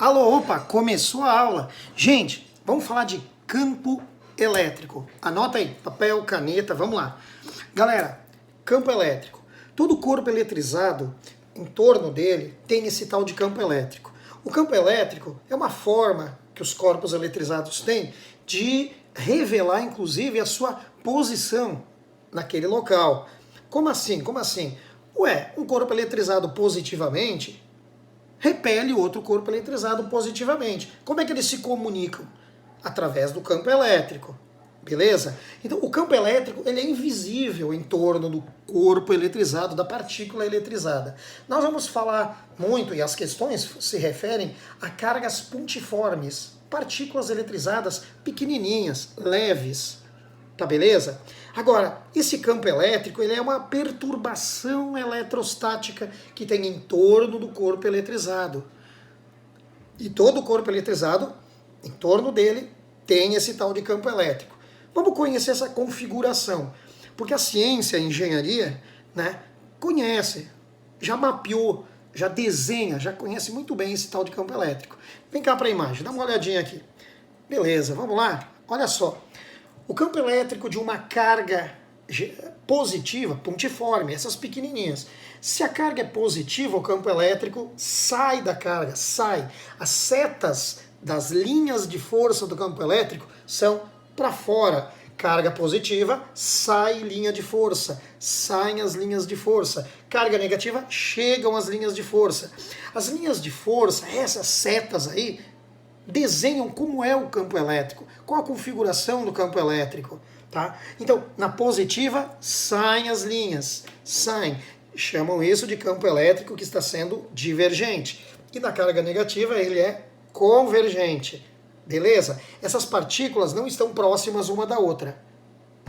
Alô, opa, começou a aula. Gente, vamos falar de campo elétrico. Anota aí, papel, caneta, vamos lá. Galera, campo elétrico. Todo corpo eletrizado, em torno dele, tem esse tal de campo elétrico. O campo elétrico é uma forma que os corpos eletrizados têm de revelar, inclusive, a sua posição naquele local. Como assim? Como assim? Ué, um corpo eletrizado positivamente repele o outro corpo eletrizado positivamente. Como é que eles se comunicam? Através do campo elétrico. Beleza? Então, o campo elétrico ele é invisível em torno do corpo eletrizado, da partícula eletrizada. Nós vamos falar muito, e as questões se referem a cargas pontiformes, partículas eletrizadas pequenininhas, leves. Tá beleza? Agora, esse campo elétrico ele é uma perturbação eletrostática que tem em torno do corpo eletrizado. E todo o corpo eletrizado, em torno dele, tem esse tal de campo elétrico. Vamos conhecer essa configuração, porque a ciência, a engenharia, né, conhece, já mapeou, já desenha, já conhece muito bem esse tal de campo elétrico. Vem cá para a imagem, dá uma olhadinha aqui. Beleza, vamos lá? Olha só. O campo elétrico de uma carga positiva, pontiforme, essas pequenininhas. Se a carga é positiva, o campo elétrico sai da carga, sai. As setas das linhas de força do campo elétrico são para fora. Carga positiva, sai linha de força, saem as linhas de força. Carga negativa, chegam as linhas de força. As linhas de força, essas setas aí, desenham como é o campo elétrico, qual a configuração do campo elétrico. Tá? Então, na positiva, saem as linhas, saem. Chamam isso de campo elétrico que está sendo divergente. E na carga negativa, ele é convergente. Beleza? Essas partículas não estão próximas uma da outra.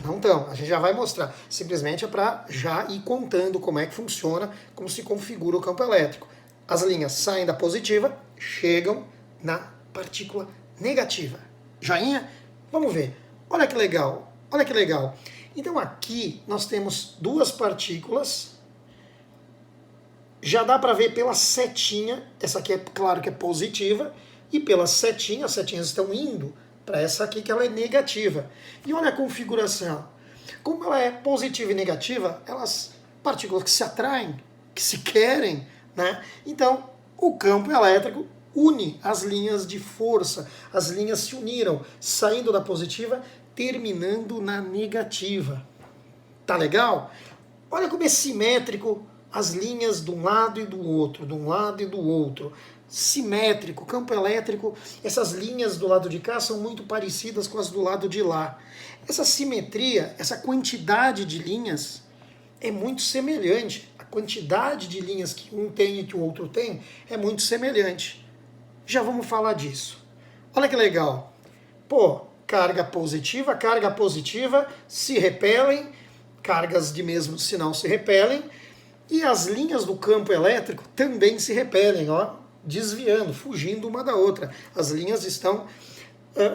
Não estão, a gente já vai mostrar. Simplesmente é para já ir contando como é que funciona, como se configura o campo elétrico. As linhas saem da positiva, chegam na partícula negativa. Joinha? Vamos ver. Olha que legal. Olha que legal. Então aqui nós temos duas partículas. Já dá para ver pela setinha. Essa aqui é claro que é positiva. E pela setinha, as setinhas estão indo para essa aqui que ela é negativa. E olha a configuração. Como ela é positiva e negativa, elas partículas que se atraem, que se querem, né? Então o campo elétrico une as linhas de força, as linhas se uniram, saindo da positiva, terminando na negativa. Tá legal? Olha como é simétrico as linhas de um lado e do outro, de um lado e do outro. Simétrico, campo elétrico, essas linhas do lado de cá são muito parecidas com as do lado de lá. Essa simetria, essa quantidade de linhas é muito semelhante. A quantidade de linhas que um tem e que o outro tem é muito semelhante. Já vamos falar disso. Olha que legal. Pô, carga positiva se repelem, cargas de mesmo sinal se repelem, e as linhas do campo elétrico também se repelem, ó, desviando, fugindo uma da outra. As linhas estão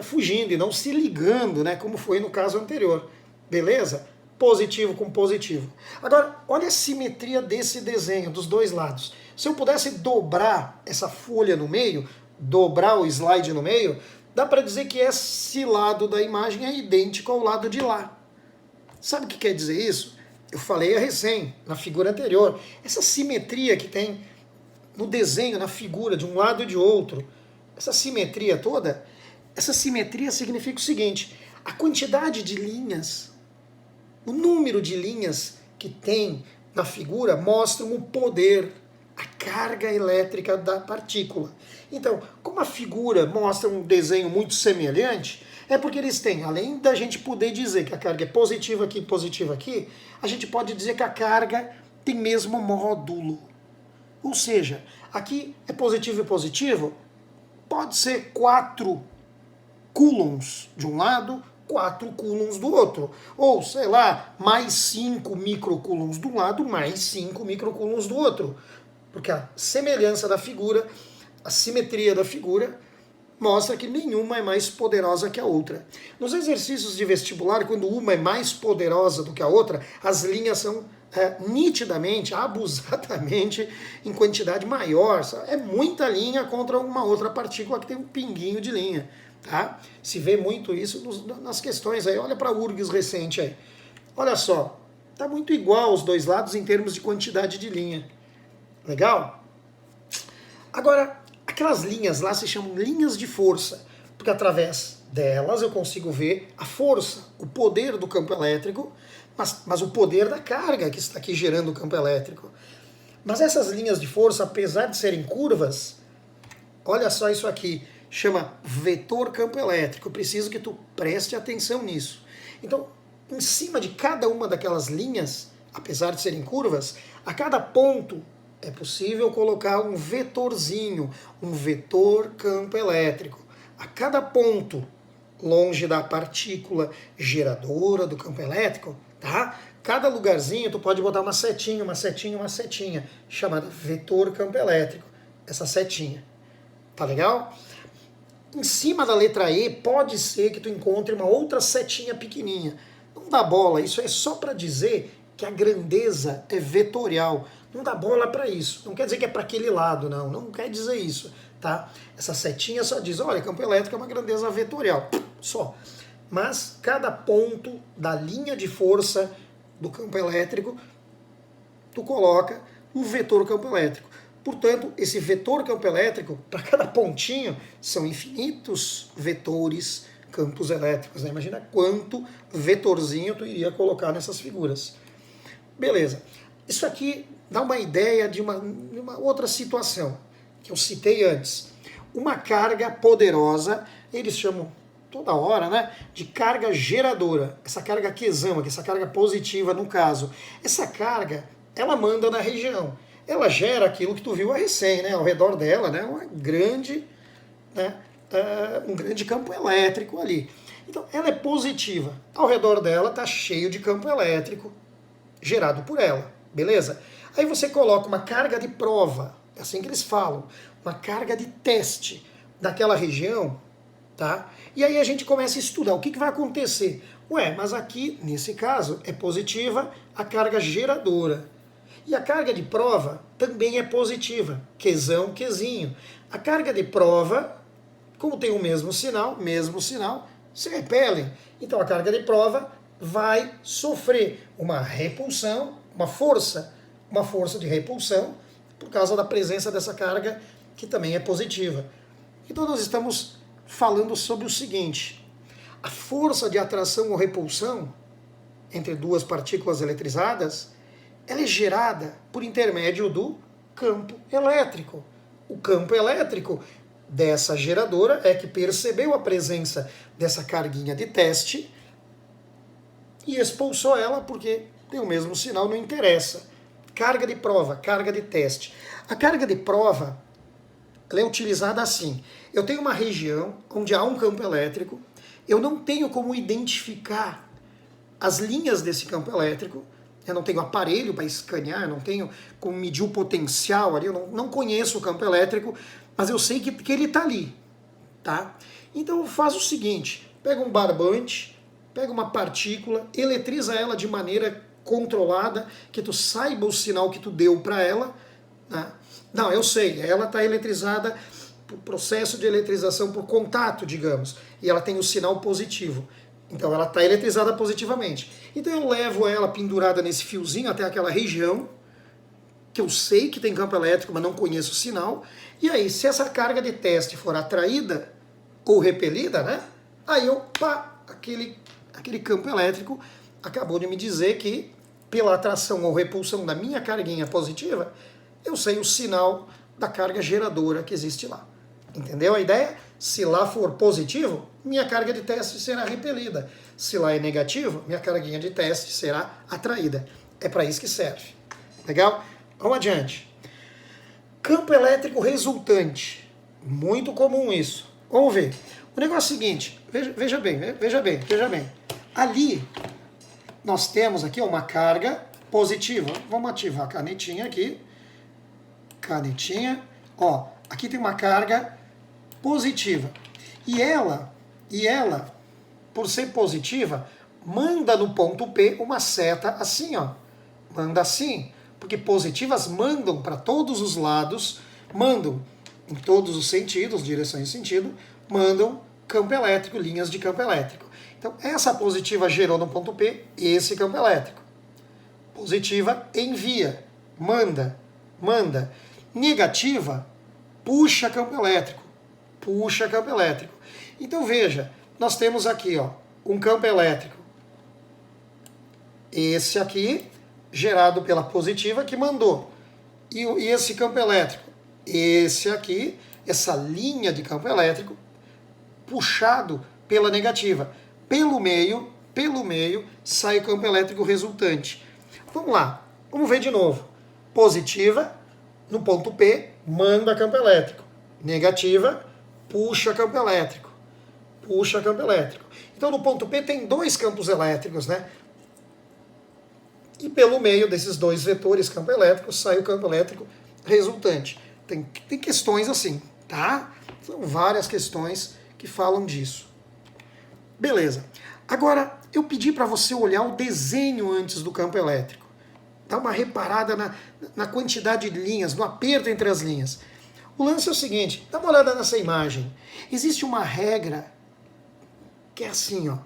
fugindo e não se ligando, né, como foi no caso anterior. Beleza? Positivo com positivo. Agora, olha a simetria desse desenho, dos dois lados. Se eu pudesse dobrar essa folha no meio, dobrar o slide no meio, dá para dizer que esse lado da imagem é idêntico ao lado de lá. Sabe o que quer dizer isso? Eu falei recém, na figura anterior. Essa simetria que tem no desenho, na figura, de um lado e de outro, essa simetria toda, essa simetria significa o seguinte: a quantidade de linhas, o número de linhas que tem na figura mostram o poder, a carga elétrica da partícula. Então, como a figura mostra um desenho muito semelhante, é porque eles têm, além da gente poder dizer que a carga é positiva aqui, a gente pode dizer que a carga tem mesmo módulo. Ou seja, aqui é positivo e positivo, pode ser 4 coulombs de um lado, 4 coulombs do outro. Ou, sei lá, mais 5 microcoulombs de um lado, mais 5 microcoulombs do outro. Porque a semelhança da figura, a simetria da figura, mostra que nenhuma é mais poderosa que a outra. Nos exercícios de vestibular, quando uma é mais poderosa do que a outra, as linhas são nitidamente, abusadamente, em quantidade maior. É muita linha contra uma outra partícula que tem um pinguinho de linha. Tá? Se vê muito isso nas questões aí. Olha para a URGS recente aí. Olha só, tá muito igual os dois lados em termos de quantidade de linha. Legal? Agora, aquelas linhas lá se chamam linhas de força, porque através delas eu consigo ver a força, o poder do campo elétrico, mas o poder da carga que está aqui gerando o campo elétrico. Mas essas linhas de força, apesar de serem curvas, olha só isso aqui, chama vetor campo elétrico. Eu preciso que tu preste atenção nisso. Então, em cima de cada uma daquelas linhas, apesar de serem curvas, a cada ponto é possível colocar um vetorzinho, um vetor campo elétrico. A cada ponto longe da partícula geradora do campo elétrico, tá? Cada lugarzinho tu pode botar uma setinha, uma setinha, uma setinha, chamada vetor campo elétrico, essa setinha. Tá legal? Em cima da letra E pode ser que tu encontre uma outra setinha pequenininha. Não dá bola, isso é só para dizer que a grandeza é vetorial. Não dá bola para isso. Não quer dizer que é para aquele lado, não. Não quer dizer isso, tá? Essa setinha só diz, olha, campo elétrico é uma grandeza vetorial. Só. Mas cada ponto da linha de força do campo elétrico, tu coloca um vetor campo elétrico. Portanto, esse vetor campo elétrico, para cada pontinho, são infinitos vetores campos elétricos. Né? Imagina quanto vetorzinho tu iria colocar nessas figuras. Beleza. Isso aqui dá uma ideia de uma outra situação que eu citei antes. Uma carga poderosa, eles chamam toda hora, né, de carga geradora. Essa carga Qzão, essa carga positiva no caso. Essa carga, ela manda na região. Ela gera aquilo que tu viu a recém, né, ao redor dela, né, um grande campo elétrico ali. Então, ela é positiva. Ao redor dela está cheio de campo elétrico gerado por ela, beleza? Aí você coloca uma carga de prova, é assim que eles falam, uma carga de teste daquela região, tá? E aí a gente começa a estudar o que vai acontecer. Ué, mas aqui, nesse caso, é positiva a carga geradora. E a carga de prova também é positiva, Qzão, Qzinho. A carga de prova, como tem o mesmo sinal, se repelem. Então a carga de prova vai sofrer uma repulsão, uma força de repulsão, por causa da presença dessa carga que também é positiva. Então nós estamos falando sobre o seguinte: a força de atração ou repulsão entre duas partículas eletrizadas, ela é gerada por intermédio do campo elétrico. O campo elétrico dessa geradora é que percebeu a presença dessa carguinha de teste e expulsou ela porque tem o mesmo sinal, não interessa. Carga de prova, carga de teste. A carga de prova ela é utilizada assim. Eu tenho uma região onde há um campo elétrico, eu não tenho como identificar as linhas desse campo elétrico, eu não tenho aparelho para escanear, eu não tenho como medir o potencial ali, eu não conheço o campo elétrico, mas eu sei que ele está ali, tá? Então eu faço o seguinte, pega um barbante, pega uma partícula, eletriza ela de maneira controlada, que tu saiba o sinal que tu deu para ela, né? Não, eu sei, ela está eletrizada por processo de eletrização por contato, digamos, e ela tem o sinal positivo. Então ela está eletrizada positivamente. Então eu levo ela pendurada nesse fiozinho até aquela região, que eu sei que tem campo elétrico, mas não conheço o sinal. E aí, se essa carga de teste for atraída ou repelida, né? Aí aquele campo elétrico acabou de me dizer que, pela atração ou repulsão da minha carguinha positiva, eu sei o sinal da carga geradora que existe lá. Entendeu a ideia? Se lá for positivo, minha carga de teste será repelida. Se lá é negativo, minha carguinha de teste será atraída. É para isso que serve. Legal? Vamos adiante. Campo elétrico resultante. Muito comum isso. Vamos ver. O negócio é o seguinte, veja bem. Ali, nós temos aqui uma carga positiva. Vamos ativar a canetinha aqui. Canetinha. Ó, aqui tem uma carga positiva. E ela, por ser positiva, manda no ponto P uma seta assim, ó. Manda sim, porque positivas mandam para todos os lados, mandam em todos os sentidos, direções de sentido, mandam campo elétrico, linhas de campo elétrico. Então, essa positiva gerou no ponto P esse campo elétrico. Positiva envia, manda. Negativa puxa campo elétrico. Então, veja, nós temos aqui ó, um campo elétrico. Esse aqui, gerado pela positiva que mandou. E esse campo elétrico, esse aqui, essa linha de campo elétrico, puxado pela negativa. Pelo meio, sai o campo elétrico resultante. Vamos lá, vamos ver de novo. Positiva, no ponto P, manda campo elétrico. Negativa, puxa campo elétrico. Então, no ponto P tem dois campos elétricos, né? E pelo meio desses dois vetores campo elétrico sai o campo elétrico resultante. Tem questões assim, tá? São várias questões que falam disso. Beleza. Agora, eu pedi para você olhar o desenho antes do campo elétrico. Dá uma reparada na quantidade de linhas, no aperto entre as linhas. O lance é o seguinte, dá uma olhada nessa imagem. Existe uma regra que é assim, ó.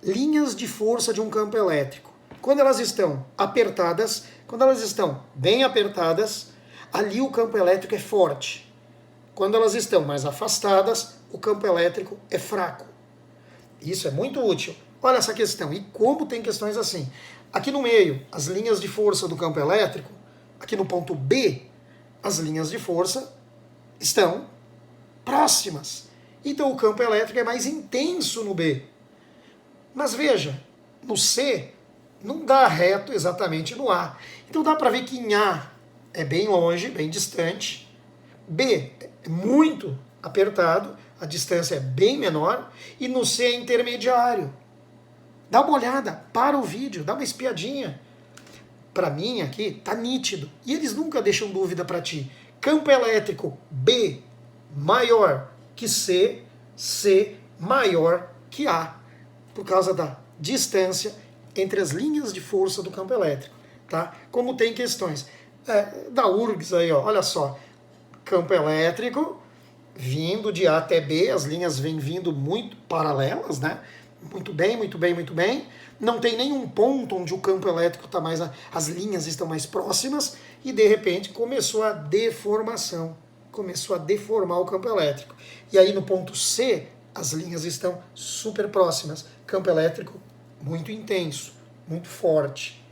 Linhas de força de um campo elétrico. Quando elas estão apertadas, quando elas estão bem apertadas, ali o campo elétrico é forte. Quando elas estão mais afastadas, o campo elétrico é fraco. Isso é muito útil. Olha essa questão. E como tem questões assim? Aqui no meio, as linhas de força do campo elétrico, aqui no ponto B, as linhas de força estão próximas. Então o campo elétrico é mais intenso no B. Mas veja, no C, não dá reto exatamente no A. Então dá para ver que em A é bem longe, bem distante. B é muito apertado, a distância é bem menor. E no C é intermediário. Dá uma olhada, para o vídeo, dá uma espiadinha. Para mim aqui tá nítido. E eles nunca deixam dúvida para ti. Campo elétrico B maior que C, C maior que A. Por causa da distância entre as linhas de força do campo elétrico. Tá? Como tem questões da URGS aí, ó, olha só. Campo elétrico vindo de A até B, as linhas vêm vindo muito paralelas, né? Muito bem. Não tem nenhum ponto onde o campo elétrico está mais... As linhas estão mais próximas e, de repente, começou a deformação. Começou a deformar o campo elétrico. E aí, no ponto C, as linhas estão super próximas. Campo elétrico muito intenso, muito forte.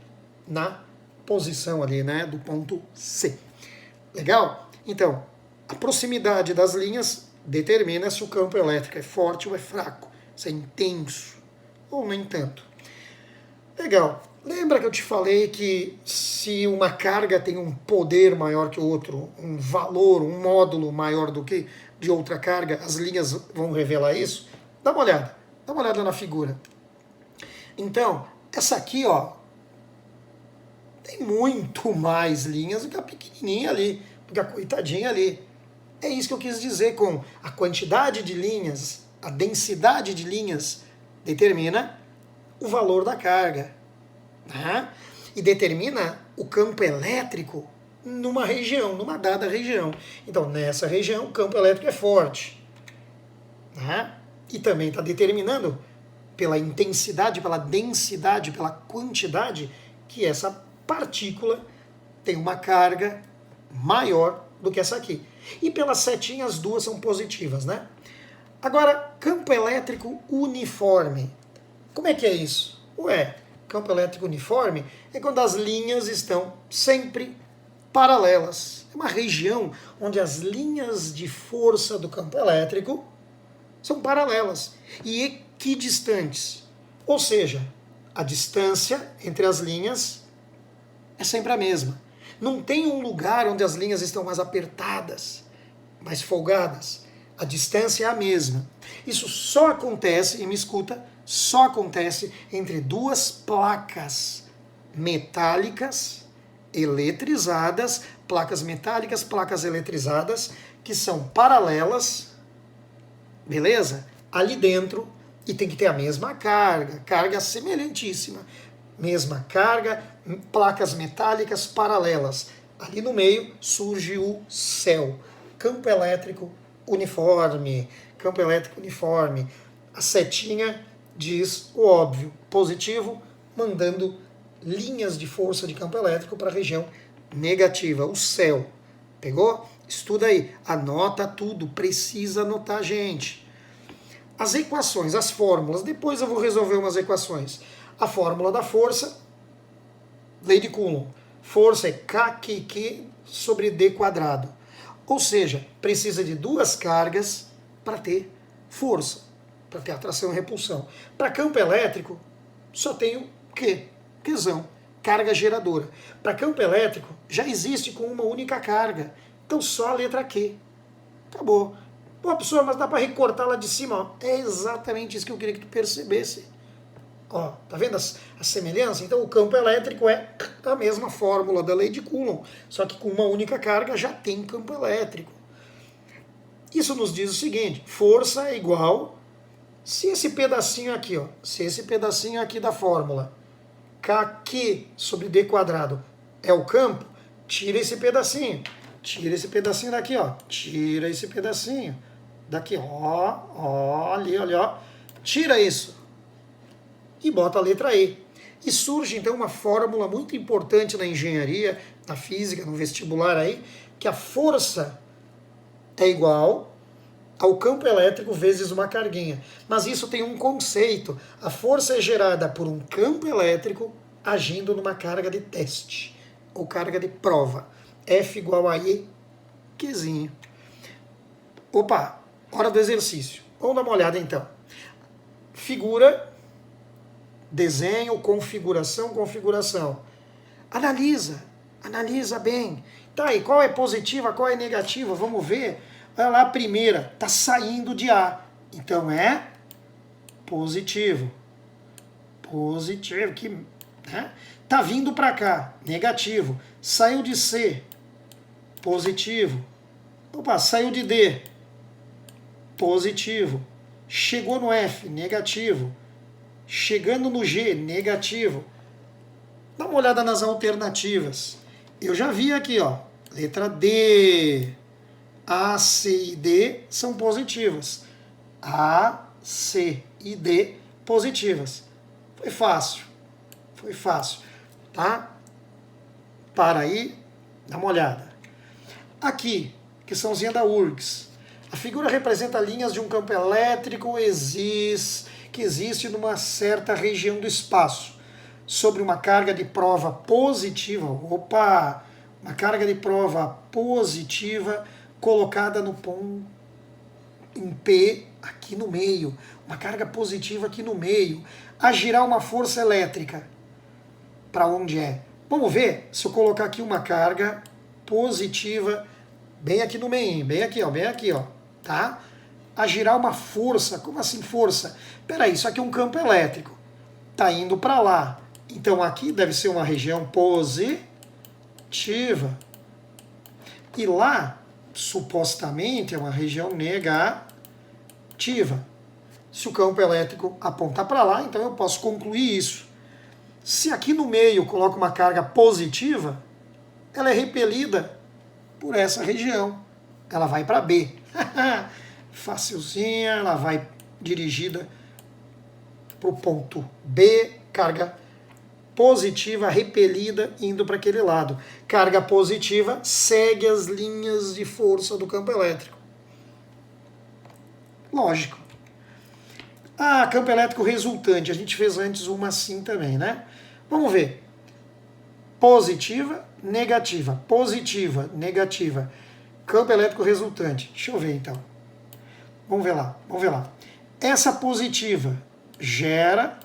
Na posição ali, né, do ponto C. Legal? Então, a proximidade das linhas determina se o campo elétrico é forte ou é fraco. Se é intenso ou nem tanto. Legal. Lembra que eu te falei que se uma carga tem um poder maior que o outro, um valor, um módulo maior do que de outra carga, as linhas vão revelar isso? Dá uma olhada na figura. Então, essa aqui, ó, tem muito mais linhas do que a pequenininha ali, do que a coitadinha ali. É isso que eu quis dizer com a quantidade de linhas. A densidade de linhas determina o valor da carga, né? E determina o campo elétrico numa região, numa dada região. Então, nessa região, o campo elétrico é forte, né? E também está determinando pela intensidade, pela densidade, pela quantidade que essa partícula tem uma carga maior do que essa aqui. E pelas setinhas, as duas são positivas, né? Agora, campo elétrico uniforme. Como é que é isso? Ué, campo elétrico uniforme é quando as linhas estão sempre paralelas. É uma região onde as linhas de força do campo elétrico são paralelas e equidistantes. Ou seja, a distância entre as linhas é sempre a mesma. Não tem um lugar onde as linhas estão mais apertadas, mais folgadas. A distância é a mesma. Isso só acontece, e me escuta, só acontece entre duas placas metálicas eletrizadas, placas metálicas, placas eletrizadas, que são paralelas, beleza? Ali dentro, e tem que ter a mesma carga, carga semelhantíssima. mesma carga, placas metálicas paralelas. Ali no meio surge o céu. Campo elétrico uniforme. Campo elétrico uniforme. A setinha diz o óbvio. Positivo, mandando linhas de força de campo elétrico para a região negativa, o céu. Pegou? Estuda aí. Anota tudo. Precisa anotar, gente. As equações, as fórmulas. Depois eu vou resolver umas equações. A fórmula da força, lei de Coulomb. Força é KQQ sobre D quadrado. Ou seja, precisa de duas cargas para ter força, para ter atração e repulsão. Para campo elétrico, só tem o Q, Qzão, carga geradora. Para campo elétrico, já existe com uma única carga. Então só a letra Q. Acabou. Pô, professor, mas dá para recortar lá de cima? Ó. É exatamente isso que eu queria que tu percebesse. Ó, tá vendo a semelhança? Então o campo elétrico é a mesma fórmula da lei de Coulomb, só que com uma única carga já tem campo elétrico. Isso nos diz o seguinte, força é igual, se esse pedacinho aqui, ó, se esse pedacinho aqui da fórmula, KQ sobre D quadrado é o campo, tira esse pedacinho daqui, ó, tira esse pedacinho daqui, ó, ali, ó, tira isso. E bota a letra E. E surge então uma fórmula muito importante na engenharia, na física, no vestibular aí, que a força é igual ao campo elétrico vezes uma carguinha. Mas isso tem um conceito. A força é gerada por um campo elétrico agindo numa carga de teste, ou carga de prova. F igual a E, Qzinho. Opa, hora do exercício. Vamos dar uma olhada então. Figura... Desenho, configuração. Analisa bem. Tá, e qual é positiva, qual é negativa? Vamos ver. Olha lá a primeira, tá saindo de A. Então é positivo. Positivo, que, né? Tá vindo para cá, negativo. Saiu de C, positivo. Opa, saiu de D, positivo. Chegou no F, negativo. Chegando no G, negativo. Dá uma olhada nas alternativas. Eu já vi aqui, ó, letra D. A, C e D são positivas. A, C e D positivas. Foi fácil, tá? Para aí, dá uma olhada. Aqui, questãozinha da URGS. A figura representa linhas de um campo elétrico que existe numa certa região do espaço, sobre uma carga de prova positiva, uma carga de prova positiva colocada no ponto em P, aqui no meio, uma carga positiva aqui no meio, a girar uma força elétrica. Para onde é? Vamos ver se eu colocar aqui uma carga positiva bem aqui no meio, bem aqui, ó, tá? A girar uma força. Como assim força? Peraí, isso aqui é um campo elétrico. Tá indo para lá. Então aqui deve ser uma região positiva. E lá, supostamente, é uma região negativa. Se o campo elétrico apontar para lá, então eu posso concluir isso. Se aqui no meio eu coloco uma carga positiva, ela é repelida por essa região. Ela vai para B. Facilzinha, ela vai dirigida para o ponto B, carga positiva repelida indo para aquele lado. Carga positiva segue as linhas de força do campo elétrico. Lógico. Ah, campo elétrico resultante. A gente fez antes uma assim também, né? Vamos ver. Positiva, negativa. Positiva, negativa. Campo elétrico resultante. Deixa eu ver então. Vamos ver lá. Essa positiva gera...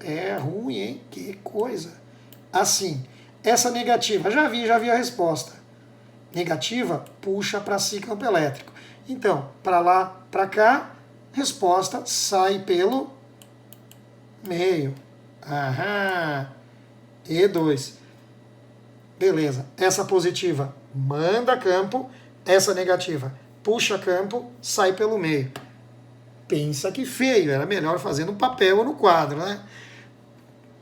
É ruim, hein? Que coisa. Assim. Essa negativa, já vi a resposta. Negativa, puxa para si campo elétrico. Então, para lá, para cá, resposta sai pelo meio. Aham. E2. Beleza. Essa positiva manda campo, essa negativa puxa campo, sai pelo meio. Pensa que feio, era melhor fazer no papel ou no quadro, né?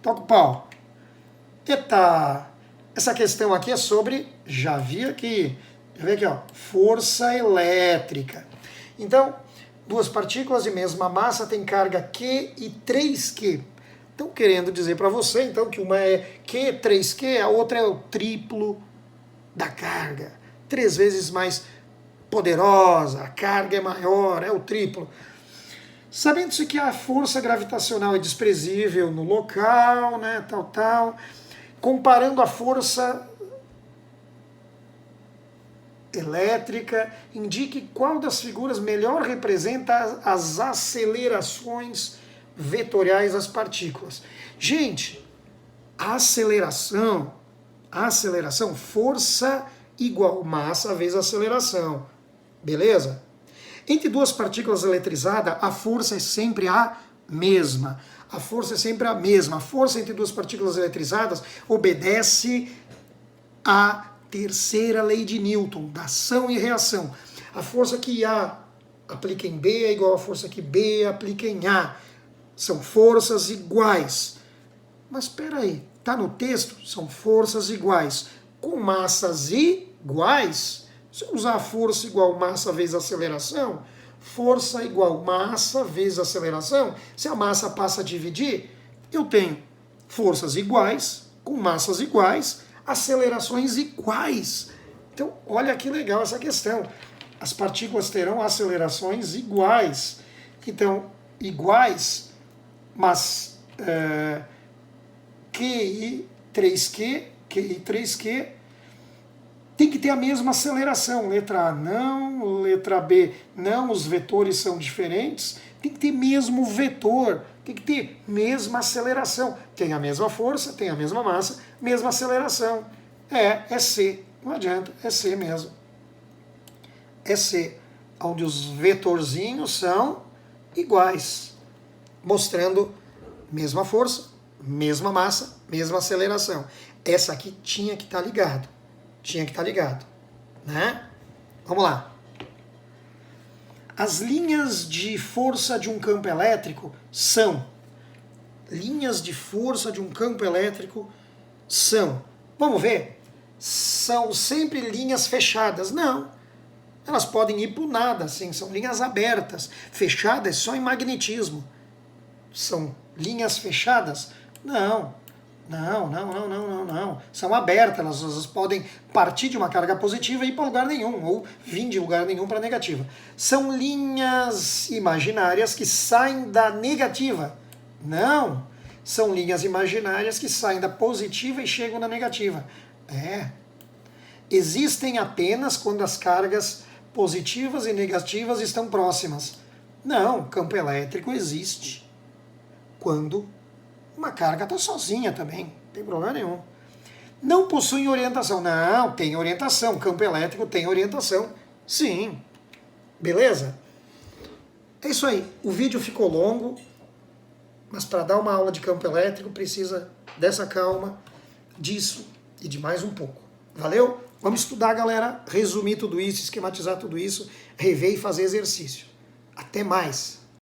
Toca o pau. Eita! Essa questão aqui é sobre, já vi aqui, ó, força elétrica. Então, duas partículas de mesma massa têm carga Q e 3Q. Estão querendo dizer para você, então, que uma é Q, 3Q, a outra é o triplo da carga. 3 vezes mais poderosa, a carga é maior, é o triplo. Sabendo-se que a força gravitacional é desprezível no local, né, tal, comparando a força elétrica, indique qual das figuras melhor representa as acelerações vetoriais das partículas. Gente, aceleração, força igual massa vezes aceleração, beleza? Entre duas partículas eletrizadas, a força é sempre a mesma. A força é sempre a mesma. A força entre duas partículas eletrizadas obedece à terceira lei de Newton, da ação e reação. A força que A aplica em B é igual à força que B aplica em A. São forças iguais. Mas espera aí, tá no texto? São forças iguais. Com massas iguais, se eu usar força igual massa vezes aceleração, força igual massa vezes aceleração, se a massa passa a dividir, eu tenho forças iguais, com massas iguais, acelerações iguais. Então, olha que legal essa questão. As partículas terão acelerações iguais. Então, iguais, mas Q e 3Q tem que ter a mesma aceleração. Letra A não, letra B não, os vetores são diferentes. Tem que ter mesmo vetor, tem que ter mesma aceleração. Tem a mesma força, tem a mesma massa, mesma aceleração. É C, não adianta, é C mesmo. É C, onde os vetorzinhos são iguais, mostrando mesma força, mesma massa, mesma aceleração. Essa aqui tinha que estar ligado. Né? Vamos lá. As linhas de força de um campo elétrico são. Vamos ver? São sempre linhas fechadas. Não. Elas podem ir para o nada, assim, são linhas abertas. Fechada é só em magnetismo. São linhas fechadas? Não. São abertas, elas podem partir de uma carga positiva e ir para lugar nenhum, ou vir de lugar nenhum para negativa. São linhas imaginárias que saem da negativa. Não, são linhas imaginárias que saem da positiva e chegam na negativa. Existem apenas quando as cargas positivas e negativas estão próximas. Não, campo elétrico existe quando uma carga está sozinha também, não tem problema nenhum. Não possuem orientação. Não, tem orientação. Campo elétrico tem orientação. Sim. Beleza? É isso aí. O vídeo ficou longo, mas para dar uma aula de campo elétrico precisa dessa calma, disso e de mais um pouco. Valeu? Vamos estudar, galera. Resumir tudo isso, esquematizar tudo isso, rever e fazer exercício. Até mais.